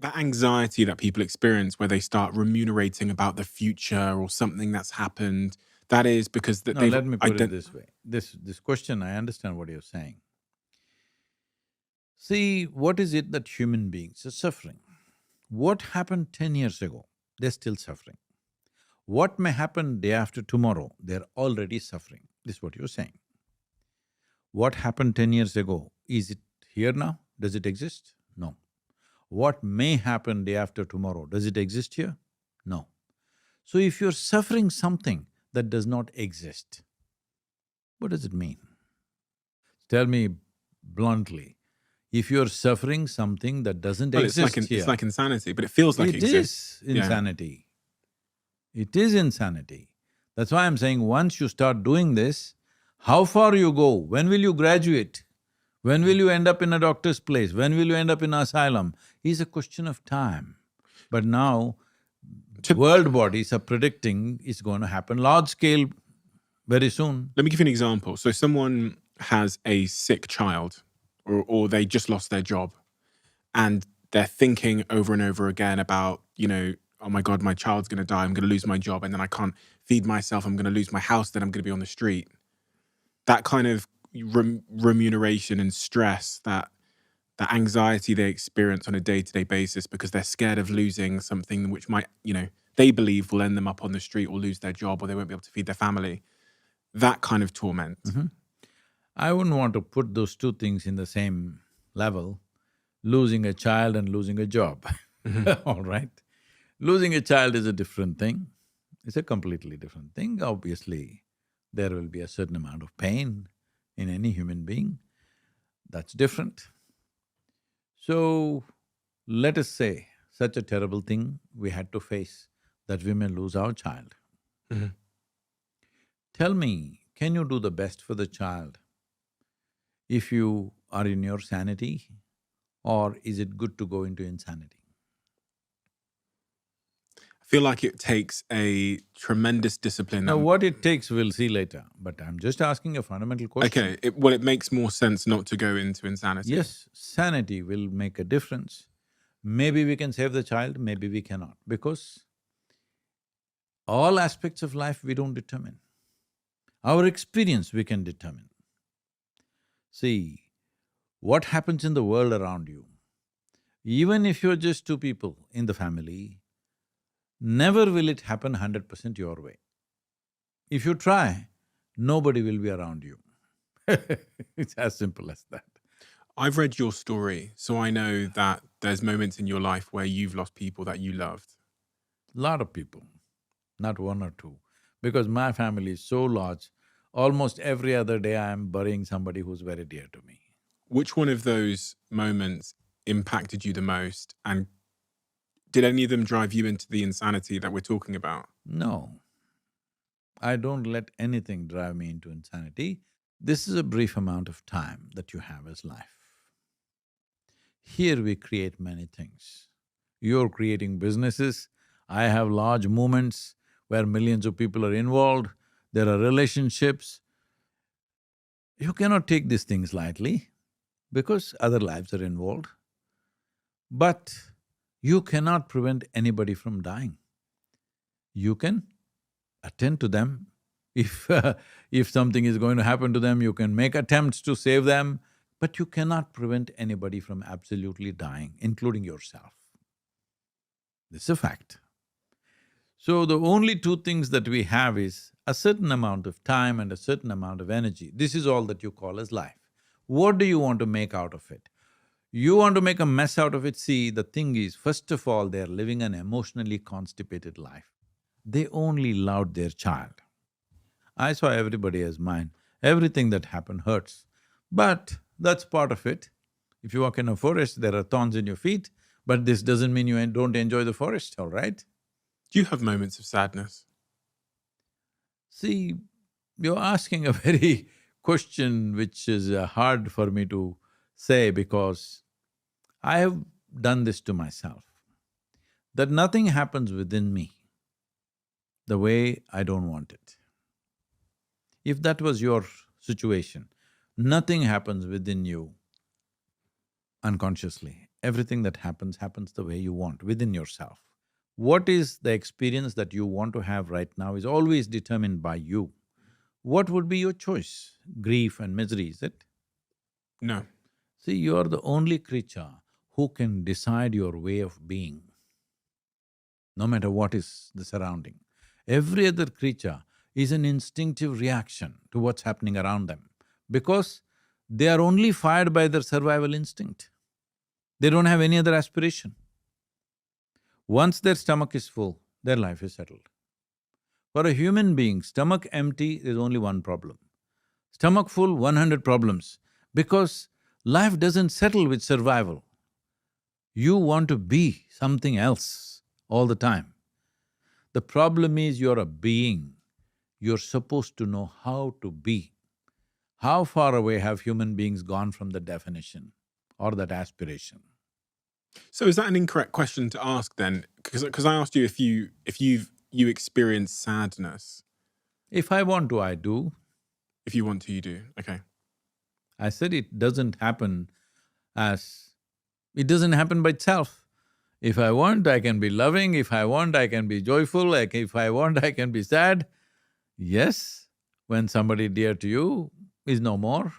That anxiety that people experience where they start remunerating about the future or something that's happened, that is because that No, they've let me put it this way. This question, I understand what you're saying. See, what is it that human beings are suffering? What happened 10 years ago? They're still suffering. What may happen day after tomorrow? They're already suffering. This is what you're saying. What happened 10 years ago? Is it here now? Does it exist? No. What may happen day after tomorrow? Does it exist here? No. So if you're suffering something that does not exist, what does it mean? Tell me bluntly, if you're suffering something that doesn't well, exist it's here, like insanity, but it feels like it it exists. is Yeah. insanity. It is insanity. That's why I'm saying once you start doing this, how far you go, when will you graduate? When will you end up in a doctor's place? When will you end up in asylum? Is a question of time. But now, To, world bodies are predicting it's going to happen large scale very soon. let me give you an example. So someone has a sick child or they just lost their job and they're thinking over and over again about, oh my God, my child's gonna die, I'm gonna lose my job, and then I can't feed myself, I'm gonna lose my house, then I'm gonna be on the street. That kind of remuneration and stress, that anxiety they experience on a day-to-day basis because they're scared of losing something which might, they believe will end them up on the street or lose their job or they won't be able to feed their family. That kind of torment. I wouldn't want to put those two things in the same level, losing a child and losing a job, all right? Losing a child is a different thing. It's a completely different thing. Obviously, there will be a certain amount of pain in any human being. That's different. So, let us say such a terrible thing we had to face, that we may lose our child. Mhm. Tell me, can you do the best for the child if you are in your sanity, or is it good to go into insanity? I feel like it takes a tremendous discipline Now, that what it takes, we'll see later, but I'm just asking a fundamental question. okay, it makes more sense not to go into insanity. Yes, sanity will make a difference. Maybe we can save the child, maybe we cannot, because all aspects of life we don't determine. Our experience we can determine. See, what happens in the world around you, even if you're just two people in the family, never will it happen 100% your way. If you try, nobody will be around you. It's as simple as that. I've read your story, so I know that there's moments in your life where you've lost people that you loved. Lot of people, not one or two, because my family is so large, almost every other day I am burying somebody who's very dear to me. Which one of those moments impacted you the most? And did any of them drive you into the insanity that we're talking about? No, I don't let anything drive me into insanity. This is a brief amount of time that you have as life. Here we create many things. You're creating businesses, I have large movements where millions of people are involved, there are relationships. You cannot take these things lightly because other lives are involved. But you cannot prevent anybody from dying. You can attend to them. If if something is going to happen to them, you can make attempts to save them, but you cannot prevent anybody from absolutely dying, including yourself. This is a fact. So the only two things that we have is a certain amount of time and a certain amount of energy. This is all that you call as life. What do you want to make out of it? You want to make a mess out of it, see, the thing is, first of all, they're living an emotionally constipated life. They only loved their child. I saw everybody as mine. Everything that happened hurts. But that's part of it. If you walk in a forest, there are thorns in your feet, but this doesn't mean you don't enjoy the forest, all right? Do you have moments of sadness? See, you're asking a very question which is hard for me to say because I have done this to myself, that nothing happens within me the way I don't want it. If that was your situation, nothing happens within you unconsciously, Everything that happens, happens the way you want within yourself. What is the experience that you want to have right now is always determined by you. What would be your choice? Grief and misery, is it? No. See, you are the only creature who can decide your way of being, no matter what is the surrounding. Every other creature is an instinctive reaction to what's happening around them because they are only fired by their survival instinct. They don't have any other aspiration. Once their stomach is full, their life is settled. For a human being, stomach empty, there's only one problem. Stomach full, 100 problems. Because life doesn't settle with survival. You want to be something else all the time. The problem is you're a being. You're supposed to know how to be. How far away have human beings gone from the definition or that aspiration? So is that an incorrect question to ask then? Because I asked you if you experience sadness. If I want to, I do. If you want to, you do. Okay. I said it doesn't happen it doesn't happen by itself. If I want, I can be loving, if I want, I can be joyful, like if I want, I can be sad. Yes, when somebody dear to you is no more,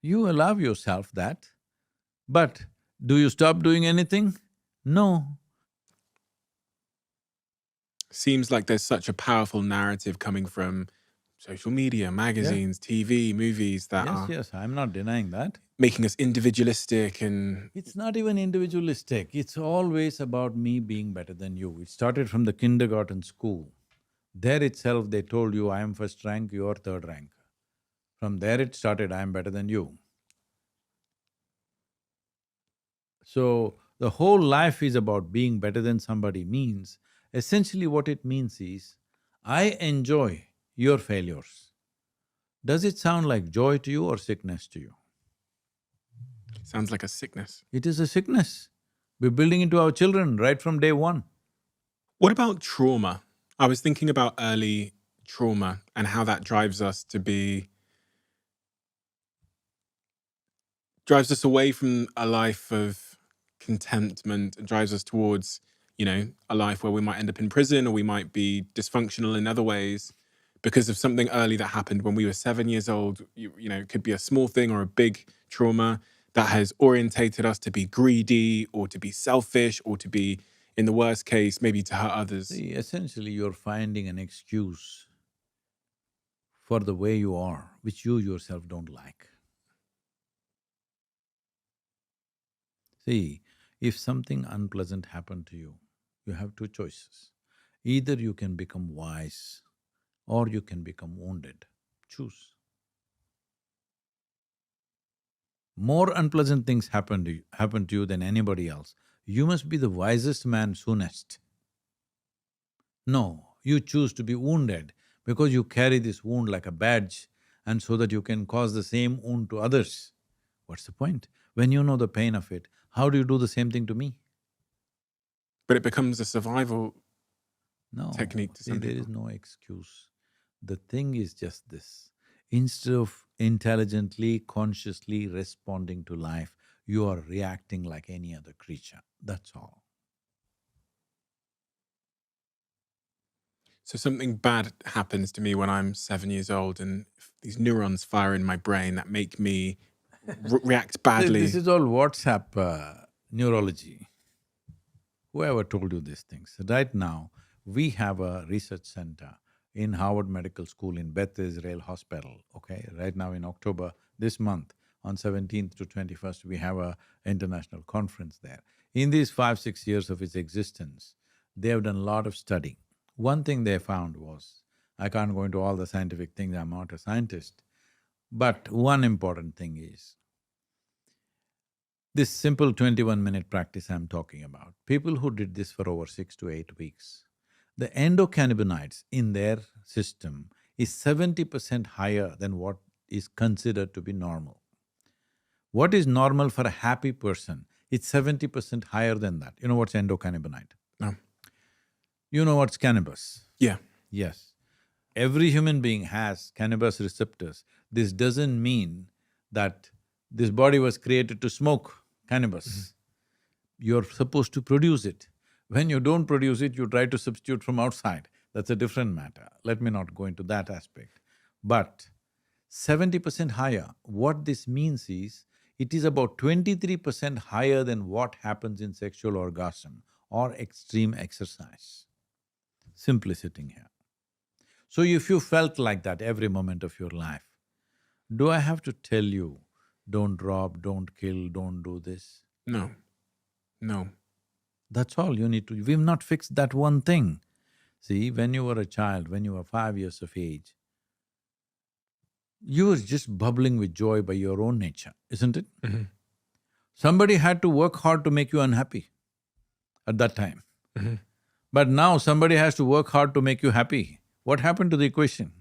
you allow yourself that. But do you stop doing anything? No. Seems like there's such a powerful narrative coming from social media, magazines, TV, movies that Yes, are yes, I'm not denying that. making us individualistic and… It's not even individualistic, it's always about me being better than you. It started from the kindergarten school. There itself they told you, I am first rank, you are third rank. From there it started, I am better than you. So, the whole life is about being better than somebody means, essentially what it means is, I enjoy your failures. Does it sound like joy to you or sickness to you? Sounds like a sickness. It is a sickness. We're building into our children right from day one. What about trauma? I was thinking about early trauma and how that drives us away from a life of contentment and drives us towards, a life where we might end up in prison or we might be dysfunctional in other ways because of something early that happened when we were 7 years old. It could be a small thing or a big trauma that has orientated us to be greedy or to be selfish or to be, in the worst case, maybe to hurt others. See, essentially you're finding an excuse for the way you are, which you yourself don't like. See, if something unpleasant happened to you, you have two choices. Either you can become wise or you can become wounded. Choose. More unpleasant things happen to you than anybody else. You must be the wisest man soonest. No, you choose to be wounded because you carry this wound like a badge and so that you can cause the same wound to others. What's the point? When you know the pain of it, how do you do the same thing to me? But it becomes a survival No, technique to see, some there people. is no excuse. The thing is just this. Instead of intelligently, consciously responding to life, you are reacting like any other creature, that's all. So something bad happens to me when I'm 7 years old, and these neurons fire in my brain that make me react badly. This is all WhatsApp neurology. Whoever told you these things? Right now, we have a research center in Harvard Medical School in Beth Israel Hospital, okay? Right now in October, this month, on 17th to 21st, we have a international conference there. In these 5-6 years of its existence, they have done a lot of study. One thing they found was, I can't go into all the scientific things, I'm not a scientist, but one important thing is, this simple 21-minute practice I'm talking about, people who did this for over 6 to 8 weeks, the endocannabinoids in their system is 70% higher than what is considered to be normal. What is normal for a happy person, it's 70% higher than that. You know what's endocannabinoid? No. You know what's cannabis? Yeah. Yes. Every human being has cannabis receptors. This doesn't mean that this body was created to smoke cannabis. You're supposed to produce it. When you don't produce it, you try to substitute from outside. That's a different matter. Let me not go into that aspect. But 70% higher, what this means is, it is about 23% higher than what happens in sexual orgasm or extreme exercise. Simply sitting here. So if you felt like that every moment of your life, do I have to tell you, don't rob, don't kill, don't do this? No. No. That's all you need to… We've not fixed that one thing. See, when you were a child, when you were 5 years of age, you were just bubbling with joy by your own nature, isn't it? Mm-hmm. Somebody had to work hard to make you unhappy at that time. Mm-hmm. But now somebody has to work hard to make you happy. What happened to the equation?